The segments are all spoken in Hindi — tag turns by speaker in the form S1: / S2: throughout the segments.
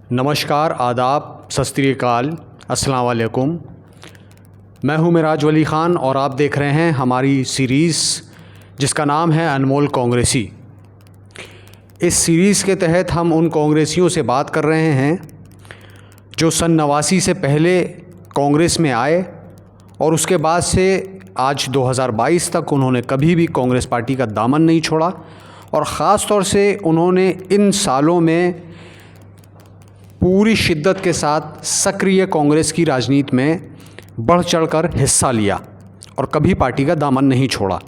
S1: नमस्कार, आदाब, सत श्री अकाल, अस्सलाम वालेकुम। मैं हूं मिराज वली ख़ान और आप देख रहे हैं हमारी सीरीज़ जिसका नाम है अनमोल कांग्रेसी। इस सीरीज़ के तहत हम उन कांग्रेसियों से बात कर रहे हैं जो सन 89 से पहले कांग्रेस में आए और उसके बाद से आज 2022 तक उन्होंने कभी भी कांग्रेस पार्टी का दामन नहीं छोड़ा और ख़ास तौर से उन्होंने इन सालों में पूरी शिद्दत के साथ सक्रिय कांग्रेस की राजनीति में बढ़ चढ़कर हिस्सा लिया और कभी पार्टी का दामन नहीं छोड़ा।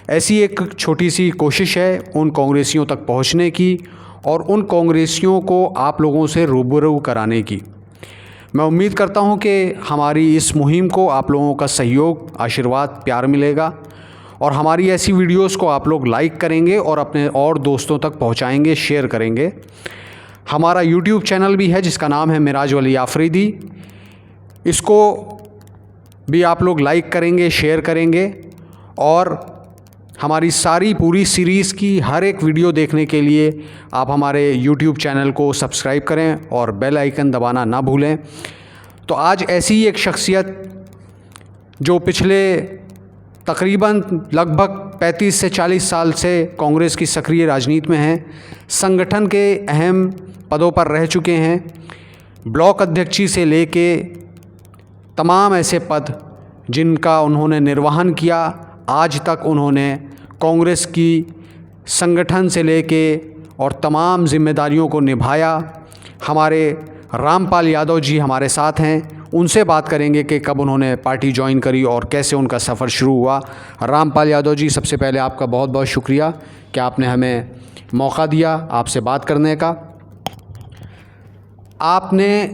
S1: ऐसी एक छोटी सी कोशिश है उन कांग्रेसियों तक पहुंचने की और उन कांग्रेसियों को आप लोगों से रूबरू कराने की। मैं उम्मीद करता हूं कि हमारी इस मुहिम को आप लोगों का सहयोग, आशीर्वाद, प्यार मिलेगा और हमारी ऐसी वीडियोस को आप लोग लाइक करेंगे और अपने और दोस्तों तक पहुंचाएंगे, शेयर करेंगे। हमारा YouTube चैनल भी है जिसका नाम है मिराज वली आफरीदी। इसको भी आप लोग लाइक करेंगे, शेयर करेंगे और हमारी सारी पूरी सीरीज़ की हर एक वीडियो देखने के लिए आप हमारे YouTube चैनल को सब्सक्राइब करें और बेल आइकन दबाना ना भूलें। तो आज ऐसी ही एक शख्सियत जो पिछले तकरीबन लगभग 35 से 40 साल से कांग्रेस की सक्रिय राजनीति में हैं, संगठन के अहम पदों पर रह चुके हैं, ब्लॉक अध्यक्षी से लेके तमाम ऐसे पद जिनका उन्होंने निर्वहन किया, आज तक उन्होंने कांग्रेस की संगठन से लेके और तमाम जिम्मेदारियों को निभाया। हमारे रामपाल यादव जी हमारे साथ हैं, उनसे बात करेंगे कि कब उन्होंने पार्टी ज्वाइन करी और कैसे उनका सफ़र शुरू हुआ। रामपाल यादव जी, सबसे पहले आपका बहुत बहुत शुक्रिया कि आपने हमें मौका दिया आपसे बात करने का। आपने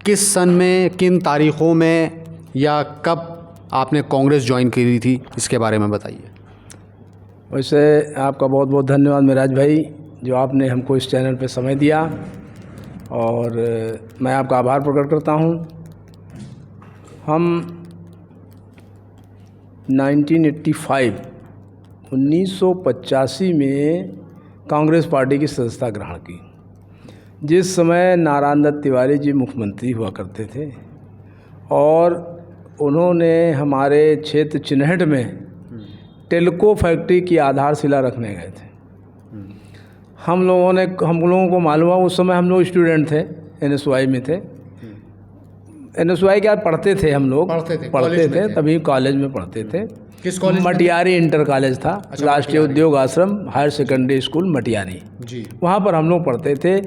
S1: किस सन में, किन तारीख़ों में या कब आपने कांग्रेस ज्वाइन करी थी, इसके बारे में बताइए।
S2: वैसे आपका बहुत बहुत धन्यवाद मिराज भाई, जो आपने हमको इस चैनल पे समय दिया और मैं आपका आभार प्रकट करता हूँ। हम 1985 में कांग्रेस पार्टी की सदस्यता ग्रहण की। जिस समय नारायण दत्त तिवारी जी मुख्यमंत्री हुआ करते थे और उन्होंने हमारे क्षेत्र चिन्हट में टेल्को फैक्ट्री की आधारशिला रखने गए थे। हम लोगों को मालूम हुआ, उस समय हम लोग स्टूडेंट थे, NSY में थे। NSY क्या पढ़ते थे, हम लोग पढ़ते थे तभी कॉलेज में पढ़ते थे।
S1: किस कॉलेज?
S2: मटियारी इंटर कॉलेज था। अच्छा, राष्ट्रीय उद्योग आश्रम हायर सेकेंडरी स्कूल मटियारी जी, वहाँ पर हम लोग पढ़ते थे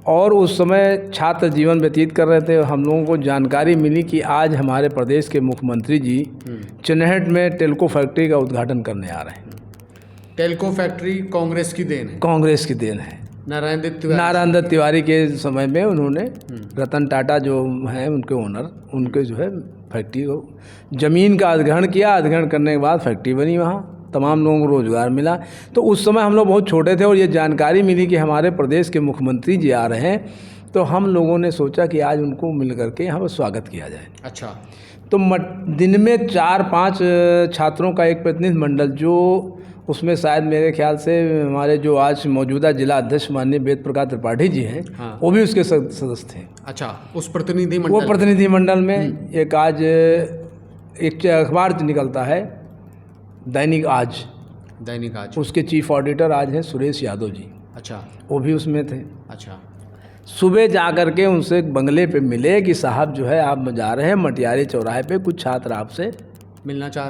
S2: और उस समय छात्र जीवन व्यतीत कर रहे थे। हम लोगों को जानकारी मिली कि आज हमारे प्रदेश के मुख्यमंत्री जी चिन्हट में टेल्को फैक्ट्री का उद्घाटन करने आ रहे हैं।
S1: टेल्को फैक्ट्री कांग्रेस की देन है? कांग्रेस की देन है।
S2: नारायण दत्त तिवारी के समय में उन्होंने रतन टाटा जो हैं उनके ओनर, उनके जो है फैक्ट्री को ज़मीन का अधिग्रहण किया। अधिग्रहण करने के बाद फैक्ट्री बनी, वहाँ तमाम लोगों को रोज़गार मिला। तो उस समय हम लोग बहुत छोटे थे और ये जानकारी मिली कि हमारे प्रदेश के मुख्यमंत्री जी आ रहे हैं, तो हम लोगों ने सोचा कि आज उनको मिल करके यहाँ पर स्वागत किया जाए।
S1: अच्छा।
S2: तो दिन में 4-5 छात्रों का एक प्रतिनिधि मंडल, जो उसमें शायद मेरे ख्याल से हमारे जो आज मौजूदा जिला अध्यक्ष माननीय वेद प्रकाश त्रिपाठी जी हैं, हाँ, वो भी उसके सदस्य थे।
S1: अच्छा, उस प्रतिनिधि मंडल,
S2: वो प्रतिनिधि मंडल में एक आज एक अखबार निकलता है दैनिक आज, उसके चीफ ऑडिटर आज हैं सुरेश यादव जी।
S1: अच्छा,
S2: वो भी उसमें थे।
S1: अच्छा।
S2: सुबह जा कर के उनसे बंगले पे मिले कि साहब जो है आप जा रहे हैं मटियारी चौराहे पे, कुछ छात्र आपसे मिलना चाह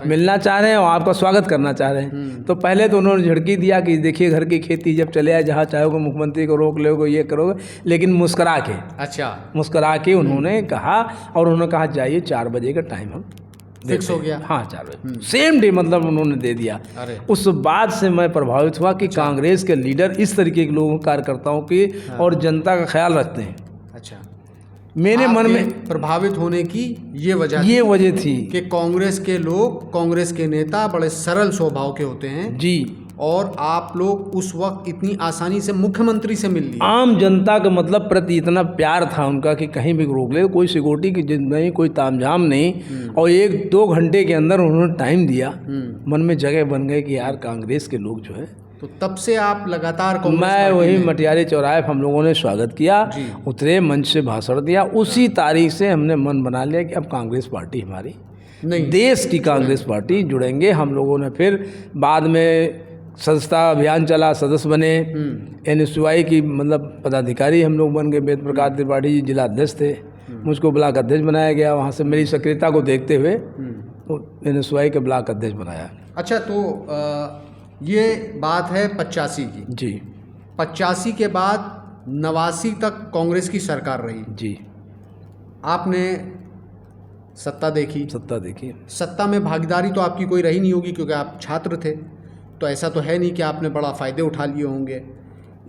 S2: रहे हैं और आपका स्वागत करना चाह रहे हैं। तो पहले तो उन्होंने झड़की दिया कि देखिए घर की खेती, जब चले आए जहाँ चाहोगे मुख्यमंत्री को रोक लोगे, ये करोगे, लेकिन मुस्करा के, अच्छा, मुस्करा के उन्होंने कहा और उन्होंने कहा जाइए 4 बजे का टाइम हम
S1: फिक्स हो गया।
S2: हाँ, 4 बजे सेम डे, मतलब उन्होंने दे दिया। उस बाद से मैं प्रभावित हुआ कि कांग्रेस के लीडर इस तरीके के लोगों, कार्यकर्ताओं की और जनता का ख्याल रखते हैं। अच्छा, मेरे मन में
S1: प्रभावित होने की ये वजह थी कि कांग्रेस के लोग, कांग्रेस के नेता बड़े सरल स्वभाव के होते हैं जी, और आप लोग उस वक्त इतनी आसानी से मुख्यमंत्री से मिल लिए।
S2: आम जनता का मतलब प्रति इतना प्यार था उनका कि कहीं भी रोक ले, कोई सिक्योरिटी की जिद नहीं, कोई तामझाम नहीं, और 1-2 घंटे के अंदर उन्होंने टाइम दिया। मन में जगह बन गई कि यार कांग्रेस के लोग जो है
S1: तो तब से आप लगातार कांग्रेस
S2: मैं
S1: पार्टी
S2: वही
S1: में-
S2: मटियारी चौराहे पर हम लोगों ने स्वागत किया,
S1: जी।
S2: उतरे, मंच से भाषण दिया। उसी तारीख से हमने मन बना लिया कि अब कांग्रेस पार्टी हमारी
S1: नहीं
S2: देश की कांग्रेस पार्टी जुड़ेंगे हम लोगों ने। फिर बाद में सदस्यता अभियान चला, सदस्य बने, NSY की मतलब पदाधिकारी हम लोग बन गए। वेद प्रकाश त्रिपाठी जी जिला अध्यक्ष थे, मुझको ब्लॉक अध्यक्ष बनाया गया। वहाँ से मेरी सक्रियता को देखते हुए तो NSY के ब्लॉक अध्यक्ष बनाया।
S1: अच्छा, तो ये बात है 85 की।
S2: जी
S1: 85 के बाद 89 तक कांग्रेस की सरकार रही।
S2: जी,
S1: आपने सत्ता देखी,
S2: सत्ता देखिए।
S1: सत्ता में भागीदारी तो आपकी कोई रही नहीं होगी क्योंकि आप छात्र थे, तो ऐसा तो है नहीं कि आपने बड़ा फ़ायदे उठा लिए होंगे।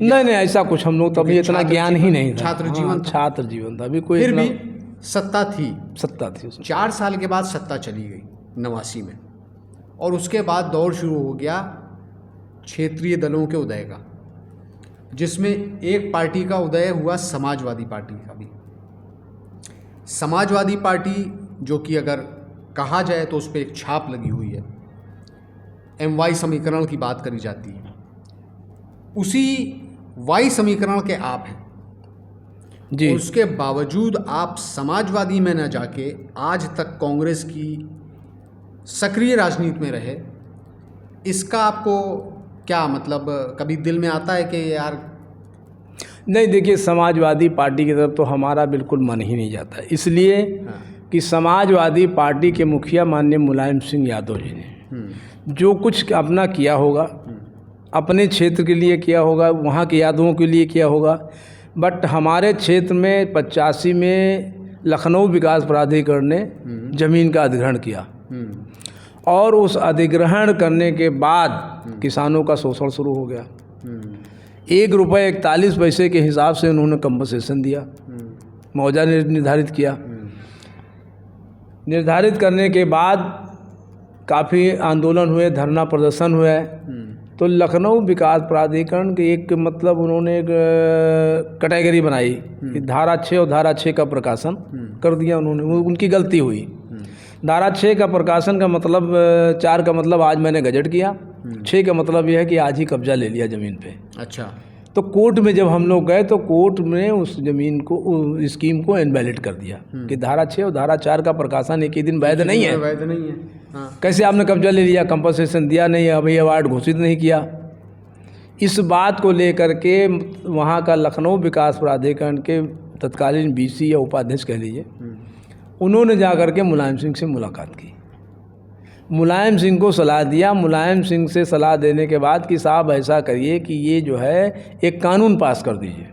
S2: नहीं नहीं, ऐसा कुछ हम लोग तभी इतना
S1: छात्र
S2: ज्ञान ही
S1: जीवन-
S2: नहीं था।
S1: छात्र
S2: हाँ,
S1: जीवन था।
S2: छात्र जीवन था, अभी कोई
S1: फिर
S2: इतना-
S1: भी सत्ता थी।
S2: सत्ता थी उसमें।
S1: 4 साल के बाद सत्ता चली गई 89 में, और उसके बाद दौर शुरू हो गया क्षेत्रीय दलों के उदय का, जिसमें एक पार्टी का उदय हुआ समाजवादी पार्टी का भी। समाजवादी पार्टी जो कि अगर कहा जाए तो उस पर एक छाप लगी हुई है, MY समीकरण की बात करी जाती है, उसी Y समीकरण के आप हैं।
S2: जी,
S1: उसके बावजूद आप समाजवादी में न जाके आज तक कांग्रेस की सक्रिय राजनीति में रहे। इसका आपको क्या मतलब, कभी दिल में आता है कि यार?
S2: नहीं देखिए, समाजवादी पार्टी की तरफ तो हमारा बिल्कुल मन ही नहीं जाता, इसलिए कि समाजवादी पार्टी के मुखिया माननीय मुलायम सिंह यादव जी ने जो कुछ अपना किया होगा, अपने क्षेत्र के लिए किया होगा, वहाँ के यादवों के लिए किया होगा, बट हमारे क्षेत्र में 85 में लखनऊ विकास प्राधिकरण ने ज़मीन का अधिग्रहण किया, और उस अधिग्रहण करने के बाद किसानों का शोषण शुरू हो गया। 1 रुपये 41 पैसे के हिसाब से उन्होंने कंपनसेशन दिया, मुआवजा निर्धारित किया। निर्धारित करने के बाद काफ़ी आंदोलन हुए, धरना प्रदर्शन हुए, तो लखनऊ विकास प्राधिकरण के एक मतलब उन्होंने एक कैटेगरी बनाई कि धारा 6 और धारा 6 का प्रकाशन कर दिया उन्होंने। वो उनकी गलती हुई। धारा 6 का प्रकाशन का मतलब 4 का मतलब आज मैंने गजट किया, 6 का मतलब यह है कि आज ही कब्जा ले लिया ज़मीन पे।
S1: अच्छा,
S2: तो कोर्ट में जब हम लोग गए तो कोर्ट में उस ज़मीन को, उस स्कीम को इनवैलिड कर दिया कि धारा 6 और धारा 4 का प्रकाशन एक ही दिन वैध नहीं है।
S1: वैध नहीं है। हाँ।
S2: कैसे आपने कब्जा ले लिया, कंपनसेशन दिया नहीं, अभी अवार्ड घोषित नहीं किया। इस बात को लेकर के वहाँ का लखनऊ विकास प्राधिकरण के तत्कालीन BC या उपाध्यक्ष कह लीजिए, उन्होंने जा कर के मुलायम सिंह से मुलाकात की, मुलायम सिंह को सलाह दिया। मुलायम सिंह से सलाह देने के बाद कि साहब ऐसा करिए कि ये जो है एक कानून पास कर दीजिए,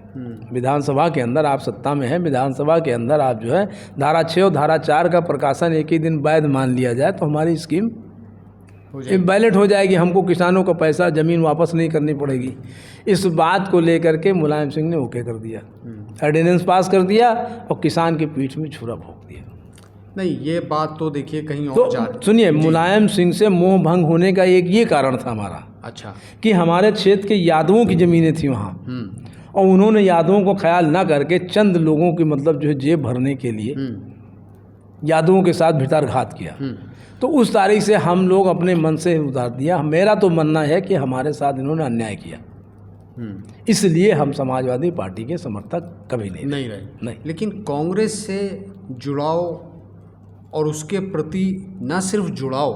S2: विधानसभा के अंदर आप सत्ता में हैं, विधानसभा के अंदर आप जो है धारा 6 और धारा 4 का प्रकाशन एक ही दिन वैध मान लिया जाए तो हमारी स्कीम वैलिड हो जाएगी, हमको किसानों का पैसा ज़मीन वापस नहीं करनी पड़ेगी। इस बात को लेकर के मुलायम सिंह ने ओके कर दिया, ऑर्डिनेंस पास कर दिया और किसान की पीठ में छुरा भोंक दिया।
S1: नहीं, ये बात तो देखिए कहीं और जा
S2: तो
S1: रही।
S2: सुनिए, मुलायम सिंह से मोह भंग होने का एक ये कारण था हमारा
S1: अच्छा।
S2: कि हमारे क्षेत्र के यादवों की ज़मीनें थी वहाँ, और उन्होंने यादवों को ख्याल ना करके चंद लोगों की मतलब जो है जेब भरने के लिए यादवों के साथ भितरघात किया। तो उस तारीख से हम लोग अपने मन से उतार दिया। मेरा तो मानना है कि हमारे साथ इन्होंने अन्याय किया, इसलिए हम समाजवादी पार्टी के समर्थक कभी नहीं
S1: रहे।
S2: नहीं।
S1: लेकिन कांग्रेस से जुड़ाव और उसके प्रति न सिर्फ जुड़ाव,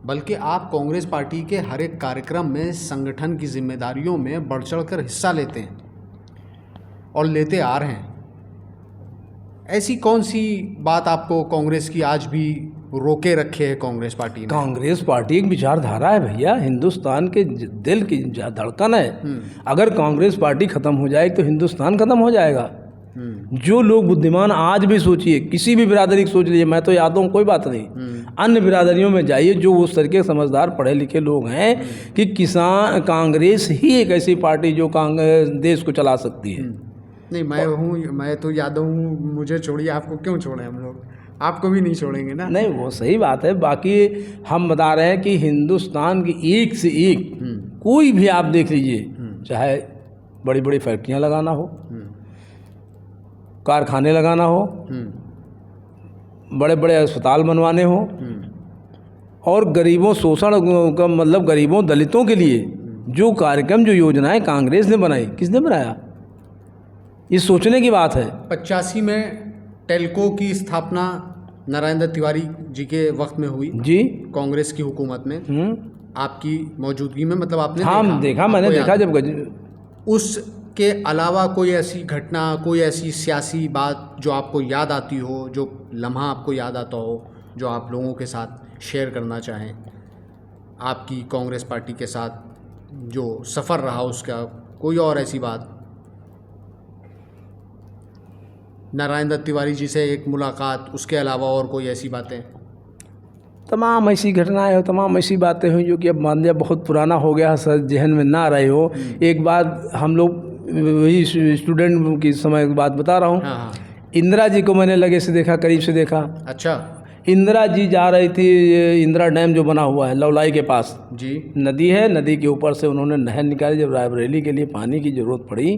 S1: बल्कि आप कांग्रेस पार्टी के हर एक कार्यक्रम में, संगठन की जिम्मेदारियों में बढ़ चढ़कर हिस्सा लेते हैं और लेते आ रहे हैं। ऐसी कौन सी बात आपको कांग्रेस की आज भी रोके रखे है कांग्रेस पार्टी ने?
S2: कांग्रेस पार्टी एक विचारधारा है भैया, हिंदुस्तान के दिल की धड़कन है। अगर कांग्रेस पार्टी खत्म हो जाएगी तो हिंदुस्तान खत्म हो जाएगा। जो लोग बुद्धिमान, आज भी सोचिए, किसी भी बिरादरी की सोच लीजिए, मैं तो यादव हूँ, कोई बात नहीं, अन्य बिरादरियों में जाइए जो उस तरह के समझदार पढ़े लिखे लोग हैं कि किसान, कांग्रेस ही एक ऐसी पार्टी जो देश को चला सकती है।
S1: नहीं, मैं तो यादव हूँ, मुझे छोड़िए, आपको क्यों छोड़ें हम लोग? आपको भी नहीं छोड़ेंगे ना।
S2: नहीं, वो सही बात है। बाकी हम बता रहे हैं कि हिंदुस्तान की एक से एक कोई भी आप देख लीजिए, चाहे बड़ी बड़ी फैक्ट्रियाँ लगाना हो, कारखाने लगाना हो, बड़े बड़े अस्पताल बनवाने हो, और गरीबों, शोषण का मतलब गरीबों, दलितों के लिए जो कार्यक्रम, जो योजनाएं कांग्रेस ने बनाई, किसने बनाया? ये सोचने की बात है।
S1: 85 में टेल्को की स्थापना नारायण दत्त तिवारी जी के वक्त में हुई
S2: जी,
S1: कांग्रेस की हुकूमत में, आपकी मौजूदगी में, मतलब आपने
S2: हाँ देखा, मैंने देखा जब
S1: उसके अलावा कोई ऐसी घटना, कोई ऐसी सियासी बात जो आपको याद आती हो, जो लम्हा आपको याद आता हो, जो आप लोगों के साथ शेयर करना चाहें? आपकी कांग्रेस पार्टी के साथ जो सफ़र रहा उसका कोई और ऐसी बात? नारायण दत्त तिवारी जी से एक मुलाकात, उसके अलावा और कोई ऐसी बातें?
S2: तमाम ऐसी घटनाएं और तमाम ऐसी बातें हुई जो कि अब मान लिया बहुत पुराना हो गया, सर जहन में ना रहे हो। एक बात हम लोग, वही स्टूडेंट की समय की बात बता रहा हूँ।
S1: हाँ।
S2: इंदिरा जी को मैंने लगे से देखा, करीब से देखा।
S1: अच्छा।
S2: इंदिरा जी जा रही थी, ये इंदिरा डैम जो बना हुआ है लवलाई के पास
S1: जी,
S2: नदी है, नदी के ऊपर से उन्होंने नहर निकाली। जब रायबरेली के लिए पानी की ज़रूरत पड़ी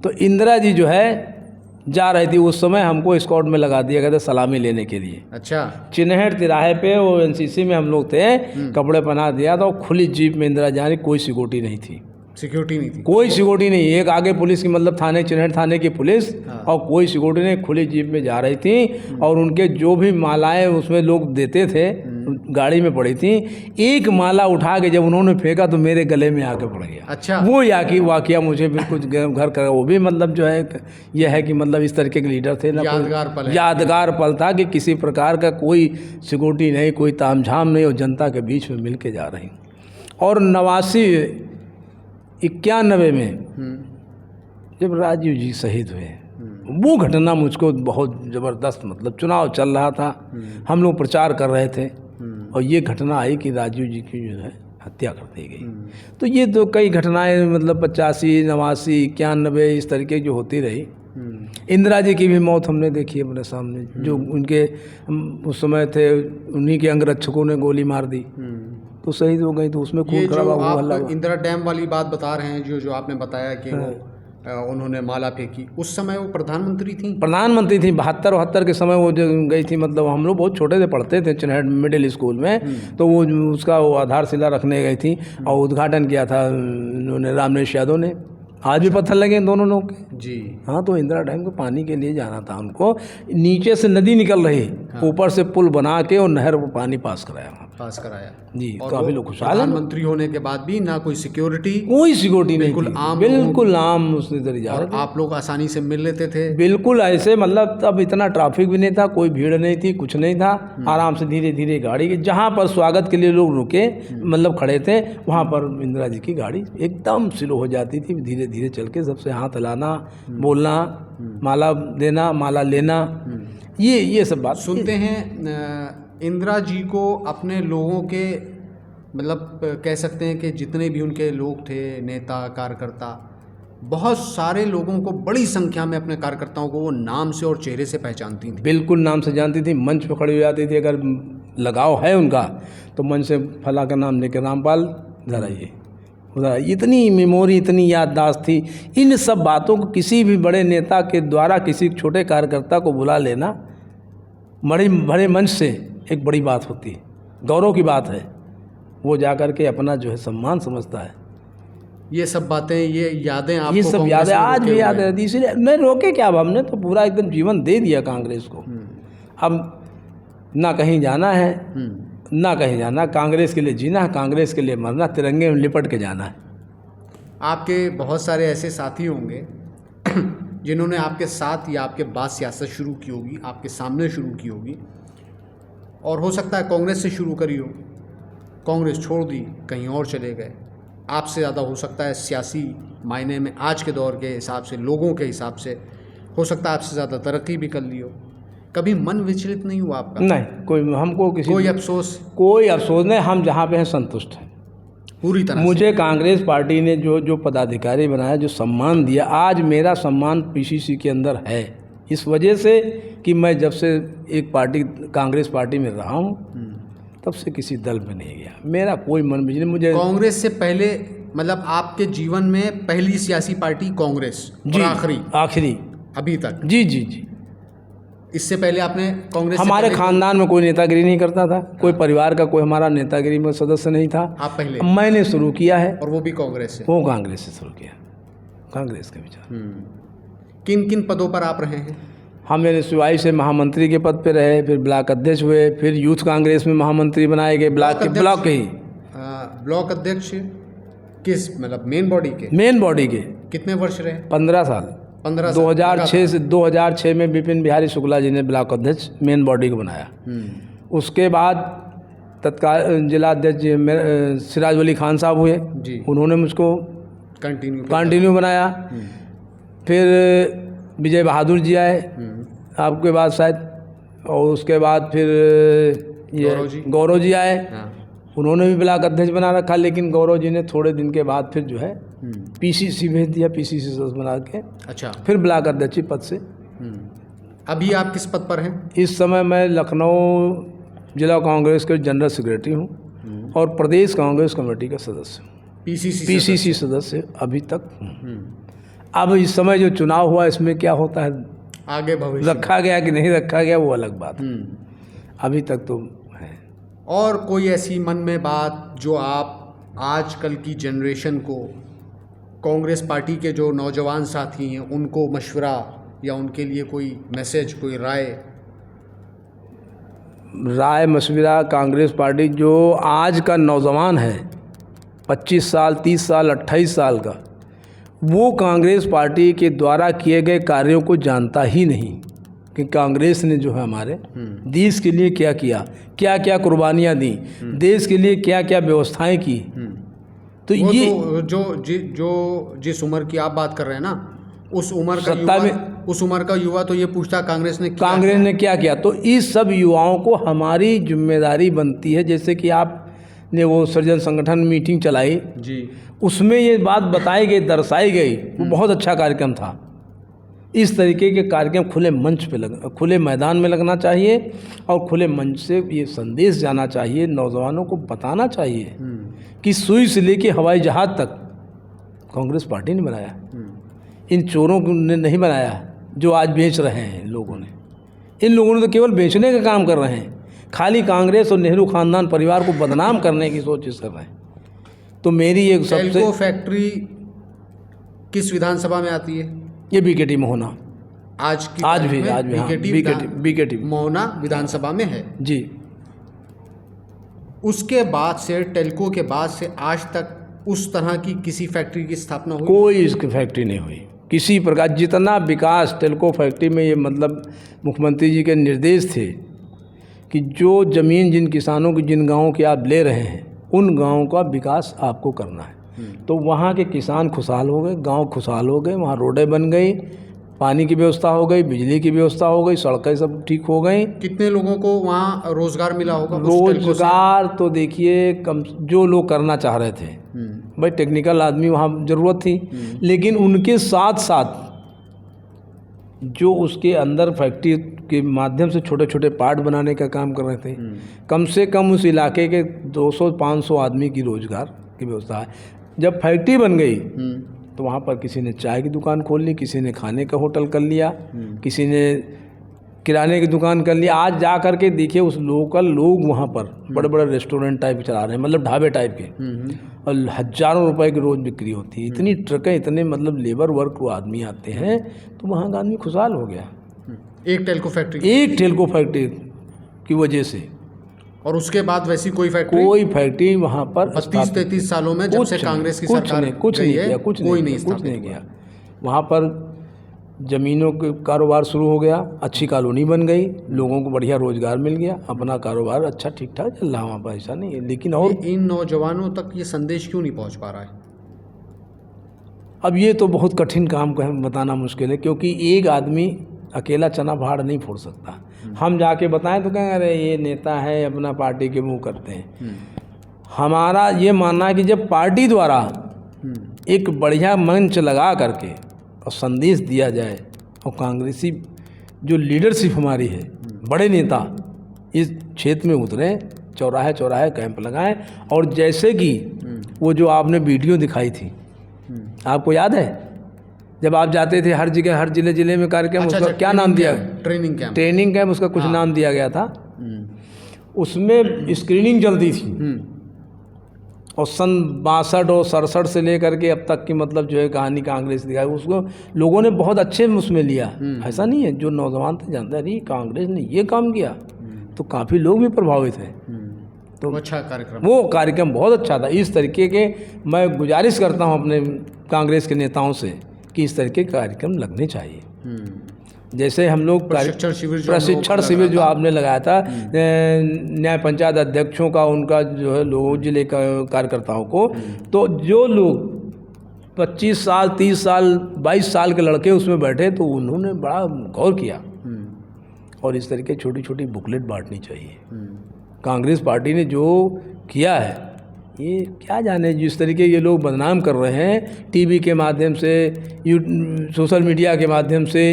S2: तो इंदिरा जी जो है जा रही थी। उस समय हमको स्कॉट में लगा दिया गया था सलामी लेने के लिए।
S1: अच्छा।
S2: चिन्हट तिराहे पे, वो एनसीसी में हम लोग थे, कपड़े पहना दिया था, और खुली जीप में इंदिरा जा रही, कोई सिक्योरिटी नहीं थी।
S1: सिक्योरिटी नहीं थी?
S2: कोई सिक्योरिटी नहीं। एक आगे पुलिस की, मतलब थाने, चिन्हट थाने की पुलिस, और कोई सिक्योरिटी नहीं, खुली जीप में जा रही थी। और उनके जो भी मालाएं उसमें लोग देते थे, गाड़ी में पड़ी थी। एक माला उठा के जब उन्होंने फेंका तो मेरे गले में आके पड़ गया।
S1: अच्छा।
S2: वो वाकया मुझे बिल्कुल घर कर, वो भी मतलब जो है यह है कि मतलब इस तरीके के लीडर थे ना,
S1: यादगार पल है।
S2: यादगार पल था कि किसी प्रकार का कोई सिक्योरिटी नहीं, कोई तामझाम नहीं, और जनता के बीच में मिल के जा रही। और 91 में जब राजीव जी शहीद हुए, वो घटना मुझको बहुत ज़बरदस्त, मतलब चुनाव चल रहा था, हम लोग प्रचार कर रहे थे, और ये घटना आई कि राजीव जी की जो है हत्या कर दी गई। तो ये तो कई घटनाएं, मतलब 85, 89, 91 इस तरीके जो होती रही। इंदिरा जी की भी मौत हमने देखी है अपने सामने, जो उनके उस समय थे, उन्हीं के अंगरक्षकों ने गोली मार दी तो शहीद हो गई। तो उसमें खून खराबा हुआ।
S1: आप इंदिरा डैम वाली बात बता रहे हैं, जो आपने बताया कि वो उन्होंने माला फेंकी, उस समय वो प्रधानमंत्री थी?
S2: प्रधानमंत्री थी। 72-73 के समय वो जो गई थी, मतलब हम लोग बहुत छोटे थे, पढ़ते थे चिन्हट मिडिल स्कूल में। तो वो उसका वो आधारशिला रखने गई थी, और उद्घाटन किया था उन्होंने, रामनेश यादव ने। आज भी पत्थर लगे हैं दोनों लोग के।
S1: जी
S2: हाँ। तो इंदिरा डैम को पानी के लिए जाना था उनको, नीचे से नदी निकल रही, ऊपर से पुल बना के और नहर वो पानी पास कराया जी। काफी लोग खुशहाल हैं।
S1: प्रधानमंत्री होने के बाद भी ना कोई सिक्योरिटी,
S2: कोई सिक्योरिटी नहीं, बिल्कुल आम उसने तरीके
S1: और आप लोग आसानी से मिल लेते थे?
S2: बिल्कुल ऐसे, मतलब तब इतना ट्रैफिक भी नहीं था, कोई भीड़ नहीं थी, कुछ नहीं था। आराम से धीरे धीरे गाड़ी के, जहाँ पर स्वागत के लिए लोग रुके, मतलब खड़े थे, वहाँ पर इंदिरा जी की गाड़ी एकदम स्लो हो जाती थी। धीरे धीरे चल के सबसे हाथ हिलाना, बोलना, माला देना, माला लेना, ये सब बात
S1: सुनते हैं। इंदिरा जी को अपने लोगों के, मतलब कह सकते हैं कि जितने भी उनके लोग थे, नेता कार्यकर्ता, बहुत सारे लोगों को, बड़ी संख्या में अपने कार्यकर्ताओं को वो नाम से और चेहरे से पहचानती थी।
S2: बिल्कुल नाम से जानती थी। मंच पर खड़ी हो जाती थी, अगर लगाव है उनका तो मंच से फला का नाम लेकर, रामपाल इधर आइए, उधर। इतनी मेमोरी, इतनी याददाश्त थी। इन सब बातों को किसी भी बड़े नेता के द्वारा किसी छोटे कार्यकर्ता को बुला लेना बड़े मंच से एक बड़ी बात होती है, गौरव की बात है। वो जाकर के अपना जो है सम्मान समझता है।
S1: ये सब बातें, ये यादें, आपको
S2: ये सब यादें आज भी याद रहती। इसलिए नहीं रोके क्या, अब हमने तो पूरा एकदम जीवन दे दिया कांग्रेस को। अब ना कहीं जाना है, ना कहीं जाना, कांग्रेस के लिए जीना है, कांग्रेस के लिए मरना, तिरंगे में लिपट के जाना है।
S1: आपके बहुत सारे ऐसे साथी होंगे जिन्होंने आपके साथ या आपके बाद सियासत शुरू की होगी, आपके सामने शुरू की होगी, और हो सकता है कांग्रेस से शुरू करी हो, कांग्रेस छोड़ दी, कहीं और चले गए। आपसे ज़्यादा हो सकता है सियासी मायने में, आज के दौर के हिसाब से, लोगों के हिसाब से, हो सकता है आपसे ज़्यादा तरक्की भी कर ली हो। कभी मन विचलित नहीं हुआ आपका?
S2: नहीं, हमको
S1: कोई अफसोस?
S2: कोई अफसोस नहीं। हम जहाँ पे हैं संतुष्ट हैं
S1: पूरी तरह।
S2: मुझे कांग्रेस पार्टी ने जो पदाधिकारी बनाया, जो सम्मान दिया, आज मेरा सम्मान पीसीसी के अंदर है, इस वजह से कि मैं जब से एक पार्टी, कांग्रेस पार्टी में रहा हूँ, तब से किसी दल में नहीं गया। मेरा कोई मन नहीं। मुझे
S1: कांग्रेस से पहले, मतलब आपके जीवन में पहली सियासी पार्टी कांग्रेस, और आखिरी
S2: अभी तक?
S1: अभी तक?
S2: जी।
S1: इससे पहले आपने कांग्रेस से
S2: हमारे
S1: पहले
S2: खानदान में कोई नेतागिरी नहीं करता था, कोई परिवार का कोई हमारा नेतागिरी में सदस्य नहीं था।
S1: आप पहले,
S2: मैंने शुरू किया है,
S1: और वो भी कांग्रेस से?
S2: वो कांग्रेस से शुरू किया, कांग्रेस के विचार।
S1: किन किन पदों पर आप रहे हैं?
S2: हम मेरे सुवाई से महामंत्री के पद पे रहे, फिर ब्लॉक अध्यक्ष हुए, फिर यूथ कांग्रेस में महामंत्री बनाए गए, ब्लॉक के ही
S1: ब्लॉक अध्यक्ष किस, मतलब मेन बॉडी के?
S2: मेन बॉडी के।
S1: कितने वर्ष रहे?
S2: 15 साल।
S1: 15
S2: 2006 से 2006 में विपिन बिहारी शुक्ला जी ने ब्लॉक अध्यक्ष मेन बॉडी को बनाया। उसके बाद तत्काल जिला अध्यक्ष सिराज वली खान साहब हुए
S1: जी,
S2: उन्होंने मुझको कंटिन्यू बनाया। फिर विजय बहादुर जी आए आपके बाद शायद, और उसके बाद फिर ये गौरव जी आए, उन्होंने भी ब्लॉक अध्यक्ष बना रखा, लेकिन गौरव जी ने थोड़े दिन के बाद फिर जो है पीसीसी भेज दिया, पीसीसी सदस्य बना के। अच्छा। फिर ब्लॉक अध्यक्ष पद से।
S1: अभी आप किस पद पर हैं?
S2: इस समय मैं लखनऊ जिला कांग्रेस के जनरल सेक्रेटरी हूँ और प्रदेश कांग्रेस कमेटी का सदस्य हूँ, पीसीसी सदस्य अभी तक हूँ। अब इस समय जो चुनाव हुआ इसमें क्या होता है
S1: आगे भविष्य
S2: रखा गया कि नहीं रखा गया वो अलग बात है, अभी तक तो है।
S1: और कोई ऐसी मन में बात जो आप आजकल की जनरेशन को, कांग्रेस पार्टी के जो नौजवान साथी हैं, उनको मशवरा या उनके लिए कोई मैसेज, कोई
S2: राय मशवरा? कांग्रेस पार्टी जो आज का नौजवान है 25 साल 30 साल 28 साल का, वो कांग्रेस पार्टी के द्वारा किए गए कार्यों को जानता ही नहीं कि कांग्रेस ने जो है हमारे देश के लिए क्या किया, क्या क्या कुर्बानियाँ दी, देश के लिए क्या क्या व्यवस्थाएं की। तो ये
S1: जो जिस उम्र की आप बात कर रहे हैं ना, उस उम्र का युवा तो ये पूछता कांग्रेस ने
S2: क्या किया। तो इस सब युवाओं को हमारी जिम्मेदारी बनती है, जैसे कि आपने वो सृजन संगठन मीटिंग चलाई जी, उसमें ये बात बताई गई, दर्शाई गई, वो बहुत अच्छा कार्यक्रम था। इस तरीके के कार्यक्रम खुले मंच पे खुले मैदान में लगना चाहिए और खुले मंच से ये संदेश जाना चाहिए, नौजवानों को बताना चाहिए कि सुई से लेके हवाई जहाज़ तक कांग्रेस पार्टी ने बनाया, इन चोरों ने नहीं बनाया जो आज बेच रहे हैं लोगों ने। इन लोगों ने तो केवल बेचने का काम कर रहे हैं, खाली कांग्रेस और नेहरू खानदान परिवार को बदनाम करने की कोशिश कर रहे हैं। तो मेरी एक सबसे
S1: फैक्ट्री किस विधानसभा में आती है?
S2: ये बीकेटी मोहना।
S1: आज भी
S2: बीकेटी
S1: मोहना विधानसभा में है
S2: जी।
S1: उसके बाद से, टेल्को के बाद से आज तक उस तरह की किसी फैक्ट्री की स्थापना हुई?
S2: कोई इसकी फैक्ट्री नहीं हुई किसी प्रकार। जितना विकास टेल्को फैक्ट्री में, ये मतलब मुख्यमंत्री जी के निर्देश थे कि जो ज़मीन जिन किसानों की, जिन गाँवों की आप ले रहे हैं, उन गाँवों का विकास आपको करना है। तो वहाँ के किसान खुशहाल हो गए, गांव खुशहाल हो गए, वहाँ रोडें बन गई, पानी की व्यवस्था हो गई, बिजली की व्यवस्था हो गई, सड़कें सब ठीक हो गई।
S1: कितने लोगों को वहाँ रोजगार मिला होगा?
S2: रोजगार तो देखिए कम, जो लोग करना चाह रहे थे, भाई टेक्निकल आदमी वहाँ ज़रूरत थी, लेकिन उनके साथ साथ जो उसके अंदर फैक्ट्री के माध्यम से छोटे छोटे पार्ट बनाने का काम कर रहे थे, कम से कम उस इलाके के 200-500 आदमी की रोजगार की व्यवस्था है। जब फैक्ट्री बन गई तो वहाँ पर किसी ने चाय की दुकान खोल ली, किसी ने खाने का होटल कर लिया, किसी ने किराने की दुकान कर लिया। आज जा कर के देखिए उस लोकल लोग वहाँ पर बड़े बड़े रेस्टोरेंट टाइप चला रहे हैं, मतलब ढाबे टाइप के, और हज़ारों रुपए की रोज़ बिक्री होती है। इतनी ट्रकें, इतने मतलब लेबर वर्क वो आदमी आते हैं, तो वहाँ का आदमी खुशहाल हो गया
S1: एक टेल्को फैक्ट्री
S2: की वजह से।
S1: और उसके बाद वैसी कोई
S2: फैक्ट्री वहाँ पर
S1: 32-33 सालों में जब से कांग्रेस की सरकार
S2: कुछ नहीं किया। वहाँ पर ज़मीनों के कारोबार शुरू हो गया, अच्छी कॉलोनी बन गई, लोगों को बढ़िया रोजगार मिल गया, अपना कारोबार अच्छा ठीक ठाक चल रहा वहाँ पर, ऐसा नहीं है। लेकिन और
S1: इन नौजवानों तक ये संदेश क्यों नहीं पहुँच पा रहा है?
S2: अब ये तो बहुत कठिन काम का बताना मुश्किल है, क्योंकि एक आदमी अकेला चना भाड़ नहीं फोड़ सकता। हम जाके बताएं तो कहेंगे अरे ये नेता है, अपना पार्टी के मुँह करते हैं। हमारा ये मानना है कि जब पार्टी द्वारा एक बढ़िया मंच लगा करके और संदेश दिया जाए, और कांग्रेसी जो लीडरशिप हमारी है, बड़े नेता इस क्षेत्र में उतरें, चौराहे चौराहे कैंप लगाएं, और जैसे कि वो जो आपने वीडियो दिखाई थी, आपको याद है जब आप जाते थे हर जगह, हर जिले में कार्यक्रम,
S1: अच्छा,
S2: उसका क्या नाम दिया?
S1: Training camp.
S2: ट्रेनिंग कैंप, उसका कुछ नाम दिया गया था। उसमें स्क्रीनिंग चलती थी और सन 62 और 67 से लेकर के अब तक की मतलब जो है कहानी कांग्रेस दिखाई, उसको लोगों ने बहुत अच्छे में उसमें लिया। ऐसा नहीं है, जो नौजवान थे जानते हैं, अरे कांग्रेस ने ये काम किया, तो काफ़ी लोग भी प्रभावित हैं।
S1: तो अच्छा कार्यक्रम,
S2: वो कार्यक्रम बहुत अच्छा था। इस तरीके के मैं गुजारिश करता हूँ अपने कांग्रेस के नेताओं से कि इस तरीके के कार्यक्रम लगने चाहिए। जैसे हम लोग
S1: प्रशिक्षण
S2: शिविर जो आपने लगाया था न्याय पंचायत अध्यक्षों का, उनका जो है लोगों जिले का कार्यकर्ताओं को, तो जो लोग 25 साल 30 साल 22 साल के लड़के उसमें बैठे, तो उन्होंने बड़ा गौर किया। और इस तरीके छोटी छोटी बुकलेट बांटनी चाहिए। कांग्रेस पार्टी ने जो किया है, ये क्या जाने, जिस तरीके ये लोग बदनाम कर रहे हैं टीवी के माध्यम से, सोशल मीडिया के माध्यम से,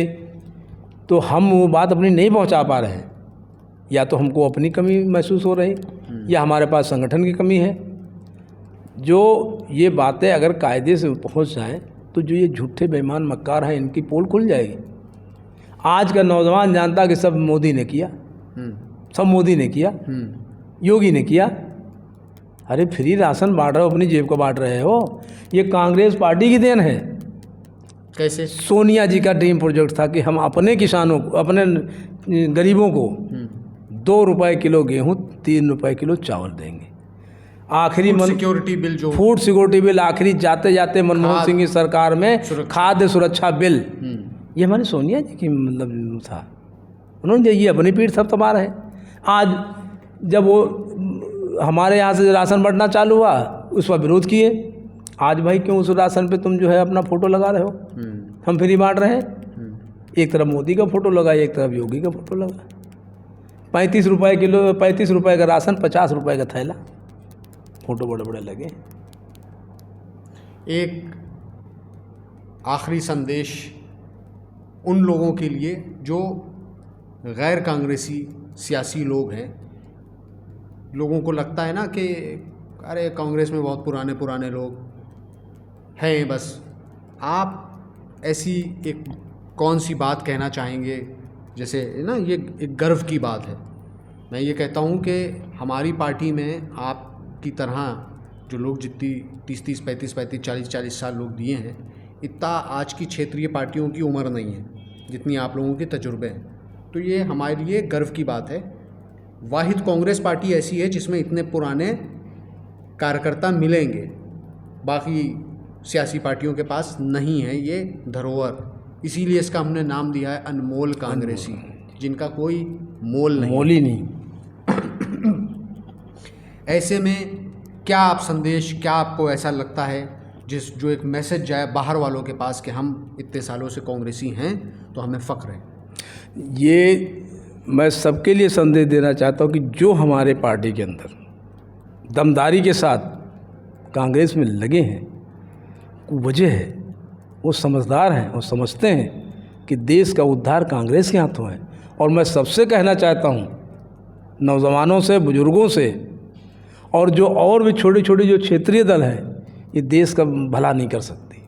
S2: तो हम वो बात अपनी नहीं पहुंचा पा रहे हैं। या तो हमको अपनी कमी महसूस हो रही, या हमारे पास संगठन की कमी है। जो ये बातें अगर कायदे से पहुंच जाएं, तो जो ये झूठे बेईमान मक्कार हैं, इनकी पोल खुल जाएगी। आज का नौजवान जानता कि सब मोदी ने किया, सब मोदी ने किया, योगी ने किया। अरे फ्री राशन बांट रहे हो, अपनी जेब को बांट रहे हो, ये कांग्रेस पार्टी की देन है।
S1: कैसे?
S2: सोनिया जी का ड्रीम प्रोजेक्ट था कि हम अपने किसानों को, अपने गरीबों को 2 रुपए किलो गेहूँ, 3 रुपए किलो चावल देंगे। आखिरी
S1: सिक्योरिटी बिल, जो
S2: फूड सिक्योरिटी बिल, आखिरी जाते जाते मनमोहन सिंह की सरकार में खाद्य सुरक्षा बिल, ये हमारी सोनिया जी की मतलब था। उन्होंने ये अपनी पीठ थपथपा रहे। आज जब वो हमारे यहाँ से राशन बंटना चालू हुआ, उसका विरोध किए। आज भाई क्यों उस राशन पे तुम जो है अपना फ़ोटो लगा रहे हो? हम फ्री बांट रहे हैं। एक तरफ मोदी का फ़ोटो लगा, एक तरफ योगी का फ़ोटो लगा। 35 रुपए किलो, 35 रुपए का राशन, 50 रुपए का थैला, फ़ोटो बड़े बड़े लगे।
S1: एक आखिरी संदेश उन लोगों के लिए जो गैर कांग्रेसी सियासी लोग हैं। लोगों को लगता है ना कि अरे कांग्रेस में बहुत पुराने पुराने लोग हैं, बस आप ऐसी एक कौन सी बात कहना चाहेंगे? जैसे ना ये एक गर्व की बात है। मैं ये कहता हूँ कि हमारी पार्टी में आपकी तरह जो लोग जितनी 30-30, 35-35, 40-40 साल लोग दिए हैं, इतना आज की क्षेत्रीय पार्टियों की उम्र नहीं है जितनी आप लोगों के तजुर्बे हैं। तो ये हमारे लिए गर्व की बात है। वाहिद कांग्रेस पार्टी ऐसी है जिसमें इतने पुराने कार्यकर्ता मिलेंगे, बाकी सियासी पार्टियों के पास नहीं है ये धरोहर। इसीलिए इसका हमने नाम दिया है अनमोल कांग्रेसी, जिनका कोई मोल नहीं,
S2: मोल ही नहीं।
S1: ऐसे में क्या आप संदेश, क्या आपको ऐसा लगता है जो एक मैसेज जाए बाहर वालों के पास कि हम इतने सालों से कांग्रेसी हैं तो हमें फ़ख्र है?
S2: ये मैं सबके लिए संदेश देना चाहता हूँ कि जो हमारे पार्टी के अंदर दमदारी के साथ कांग्रेस में लगे हैं, वजह है वो समझदार हैं, वो समझते हैं कि देश का उद्धार कांग्रेस के हाथों है। और मैं सबसे कहना चाहता हूँ, नौजवानों से, बुजुर्गों से, और जो और भी छोटे छोटे जो क्षेत्रीय दल हैं, ये देश का भला नहीं कर सकती।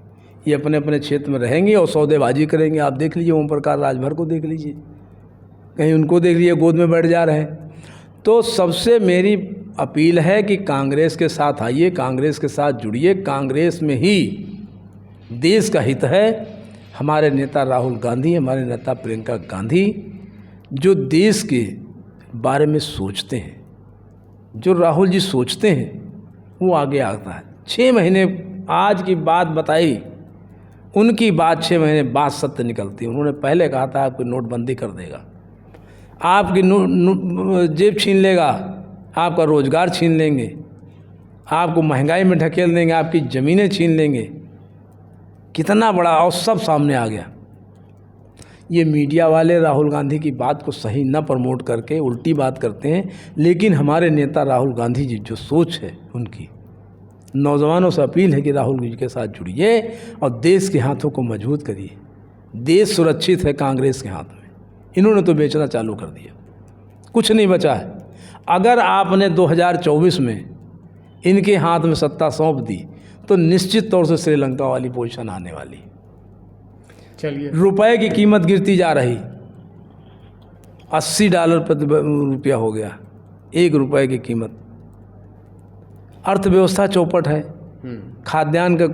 S2: ये अपने अपने क्षेत्र में रहेंगे और सौदेबाजी करेंगे। आप देख लीजिए ओम प्रकाश राजभर को देख लीजिए, कहीं उनको देख लीजिए गोद में बैठ जा रहे हैं। तो सबसे मेरी अपील है कि कांग्रेस के साथ आइए, कांग्रेस के साथ जुड़िए। कांग्रेस में ही देश का हित है। हमारे नेता राहुल गांधी, हमारे नेता प्रियंका गांधी, जो देश के बारे में सोचते हैं, जो राहुल जी सोचते हैं, वो आगे आता है। 6 महीने आज की बात बताई, उनकी बात 6 महीने बाद सत्य निकलती है। उन्होंने पहले कहा था आपकी नोटबंदी कर देगा, आपकी जेब छीन लेगा, आपका रोज़गार छीन लेंगे, आपको महंगाई में ढकेल देंगे, आपकी ज़मीनें छीन लेंगे। कितना बड़ा, और सब सामने आ गया। ये मीडिया वाले राहुल गांधी की बात को सही न प्रमोट करके उल्टी बात करते हैं। लेकिन हमारे नेता राहुल गांधी जी, जो सोच है उनकी, नौजवानों से अपील है कि राहुल जी के साथ जुड़िए और देश के हाथों को मजबूत करिए। देश सुरक्षित है कांग्रेस के हाथ में। इन्होंने तो बेचना चालू कर दिया, कुछ नहीं बचा है। अगर आपने 2024 में इनके हाथ में सत्ता सौंप दी तो निश्चित तौर से श्रीलंका वाली पोजीशन आने वाली।
S1: चलिए,
S2: रुपए की कीमत गिरती जा रही, $80 प्रति रुपया हो गया, 1 रुपए की कीमत। अर्थव्यवस्था चौपट है, खाद्यान्न का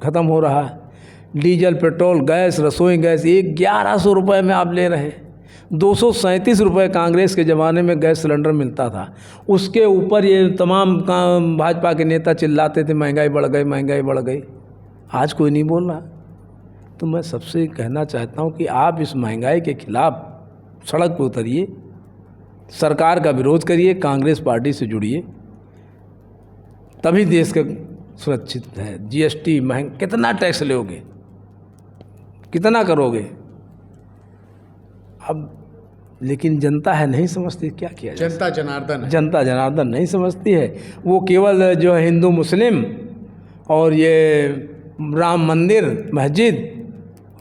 S2: ख़त्म हो रहा है, डीजल, पेट्रोल, गैस, रसोई गैस 1100 रुपये में आप ले रहे हैं। 237 रुपये कांग्रेस के ज़माने में गैस सिलेंडर मिलता था। उसके ऊपर ये तमाम भाजपा के नेता चिल्लाते थे महंगाई बढ़ गई, महंगाई बढ़ गई। आज कोई नहीं बोल रहा। तो मैं सबसे कहना चाहता हूँ कि आप इस महंगाई के खिलाफ सड़क पर उतरिए, सरकार का विरोध करिए, कांग्रेस पार्टी से जुड़िए, तभी देश का सुरक्षित है। जीएसटी कितना टैक्स लोगे, कितना करोगे अब? लेकिन जनता है नहीं समझती, क्या किया जाए?
S1: जनता जनार्दन है।
S2: जनता जनार्दन नहीं समझती है। वो केवल जो है हिंदू मुस्लिम और ये राम मंदिर, मस्जिद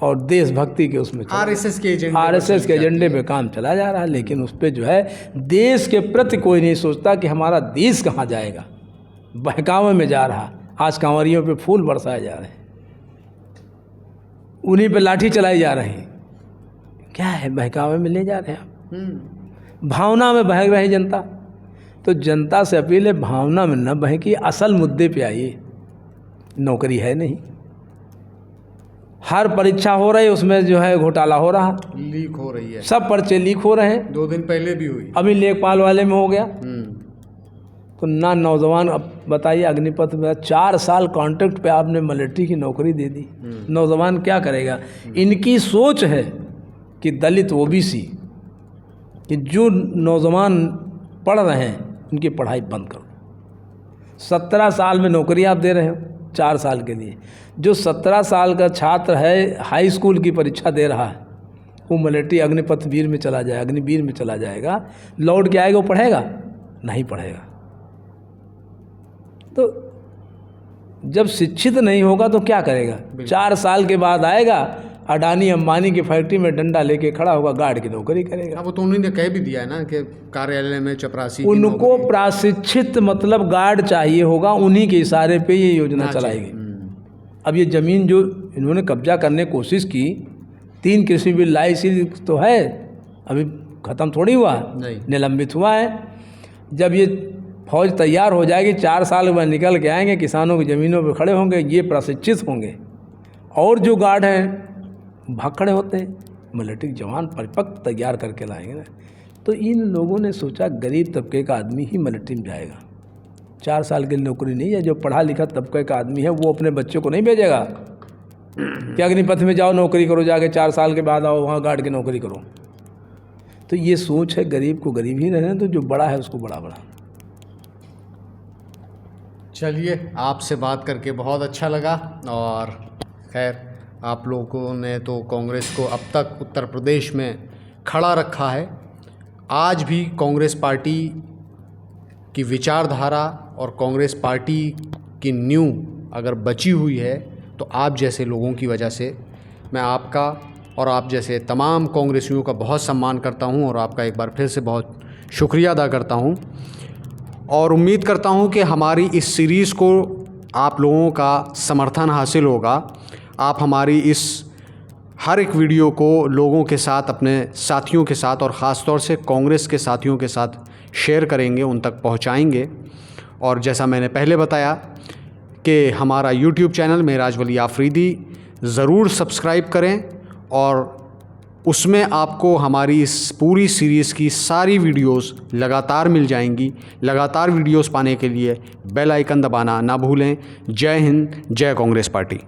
S2: और देशभक्ति के उसमें
S1: आरएसएस के
S2: एजेंडे पे काम चला जा रहा है। लेकिन उस पर जो है देश के प्रति कोई नहीं सोचता कि हमारा देश कहाँ जाएगा। बहकावे में जा रहा। आज कांवरियों पे फूल बरसाए जा रहे हैं, उन्हीं पे लाठी चलाई जा रही। क्या है, बहकावे में ले जा रहे हैं आप, भावना में बह रही जनता। तो जनता से अपील है, भावना में न बहकी, असल मुद्दे पे आइए। नौकरी है नहीं, हर परीक्षा हो रही, उसमें जो है घोटाला हो रहा,
S1: लीक हो रही है,
S2: सब पर्चे लीक हो रहे हैं।
S1: 2 दिन पहले भी हुई,
S2: अभी लेखपाल वाले में हो गया। तो ना नौजवान, अब बताइए अग्निपथ में 4 साल कॉन्ट्रैक्ट पे आपने मिलिट्री की नौकरी दे दी, नौजवान क्या करेगा? इनकी सोच है कि दलित ओबीसी, कि जो नौजवान पढ़ रहे हैं उनकी पढ़ाई बंद करो। 17 साल में नौकरी आप दे रहे हो 4 साल के लिए। जो 17 साल का छात्र है, हाई स्कूल की परीक्षा दे रहा है, वो मिलिट्री अग्निपथ वीर में चला जाए, अग्निवीर में चला जाएगा, लौट के आएगा, वो पढ़ेगा? नहीं पढ़ेगा। तो जब शिक्षित नहीं होगा तो क्या करेगा? 4 साल के बाद आएगा, अडानी अंबानी की फैक्ट्री में डंडा लेके खड़ा होगा, गार्ड की नौकरी करेगा।
S1: वो तो उन्होंने कह भी दिया है ना कि कार्यालय में चपरासी,
S2: उनको प्रशिक्षित मतलब गार्ड चाहिए होगा, उन्हीं के इशारे पे ये योजना चलाएगी। अब ये ज़मीन जो इन्होंने कब्जा करने की कोशिश की, 3 कृषि बिल लाई, इसी तो है, अभी ख़त्म थोड़ी हुआ, निलंबित हुआ है। जब ये फौज तैयार हो जाएगी, 4 साल बाद निकल के आएंगे, किसानों की ज़मीनों पे खड़े होंगे, ये प्रशिक्षित होंगे। और जो गार्ड हैं भाग खड़े होते हैं, मिलिट्री जवान परिपक्व तैयार करके लाएंगे ना। तो इन लोगों ने सोचा गरीब तबके का आदमी ही मिलिट्री में जाएगा, 4 साल के लिए नौकरी नहीं है। जो पढ़ा लिखा तबके का आदमी है वो अपने बच्चों को नहीं भेजेगा कि अग्निपथ में जाओ नौकरी करो, जाके 4 साल के बाद आओ वहाँ गार्ड की नौकरी करो। तो ये सोच है, गरीब को गरीब ही रहने, तो जो बड़ा है उसको बड़ा बड़ा।
S1: चलिए, आपसे बात करके बहुत अच्छा लगा। और खैर, आप लोगों ने तो कांग्रेस को अब तक उत्तर प्रदेश में खड़ा रखा है। आज भी कांग्रेस पार्टी की विचारधारा और कांग्रेस पार्टी की नींव अगर बची हुई है तो आप जैसे लोगों की वजह से। मैं आपका और आप जैसे तमाम कांग्रेसियों का बहुत सम्मान करता हूं और आपका एक बार फिर से बहुत शुक्रिया अदा करता हूं। और उम्मीद करता हूं कि हमारी इस सीरीज़ को आप लोगों का समर्थन हासिल होगा। आप हमारी इस हर एक वीडियो को लोगों के साथ, अपने साथियों के साथ और ख़ास तौर से कांग्रेस के साथियों के साथ शेयर करेंगे, उन तक पहुंचाएंगे। और जैसा मैंने पहले बताया कि हमारा YouTube चैनल मेराज वली आफरीदी ज़रूर सब्सक्राइब करें और उसमें आपको हमारी इस पूरी सीरीज़ की सारी वीडियोस लगातार मिल जाएंगी। लगातार वीडियोस पाने के लिए बेल आइकन दबाना ना भूलें। जय हिंद, जय कांग्रेस पार्टी।